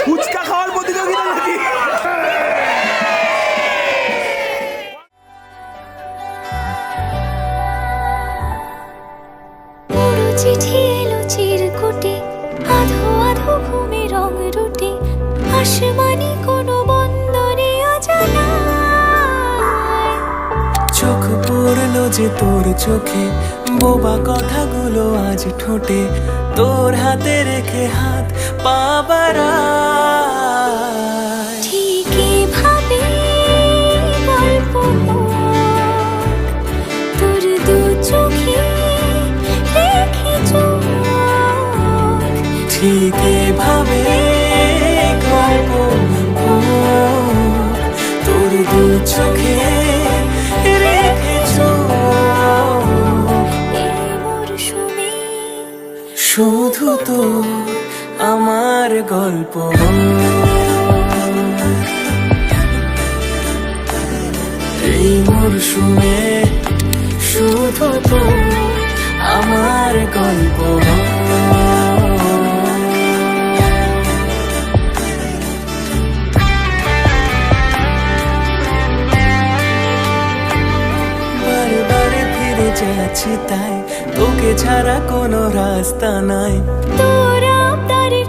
ফুচকা খাওয়ার প্রতিযোগিতা নাকি? চিঠি এলো চিরকুটে, আধো আধো ঘুমে রং রুটে, আসমানি কোনো বন্দরে অজানা। চোখ পড়লো যে তোর চোখে, বোবা কথাগুলো আজ ঠোঁটে, তোর হাতে রেখে হাত পা বাড়ায়। ঠিক এভাবে গল্প হোক, তোর দু চোখে রেখে চোখ। ঠিক এভাবে গল্প হোক, তোর দু চোখে রেখে চোখ। এই মরশুমে শুধু তো আমার গল্প এই মরশুমে, শুধু তো আমার গল্প। বারে বারে ফিরে যাচ্ছি তাই, তোকে ছাড়া কোনো রাস্তা নাই। তোর আবদারে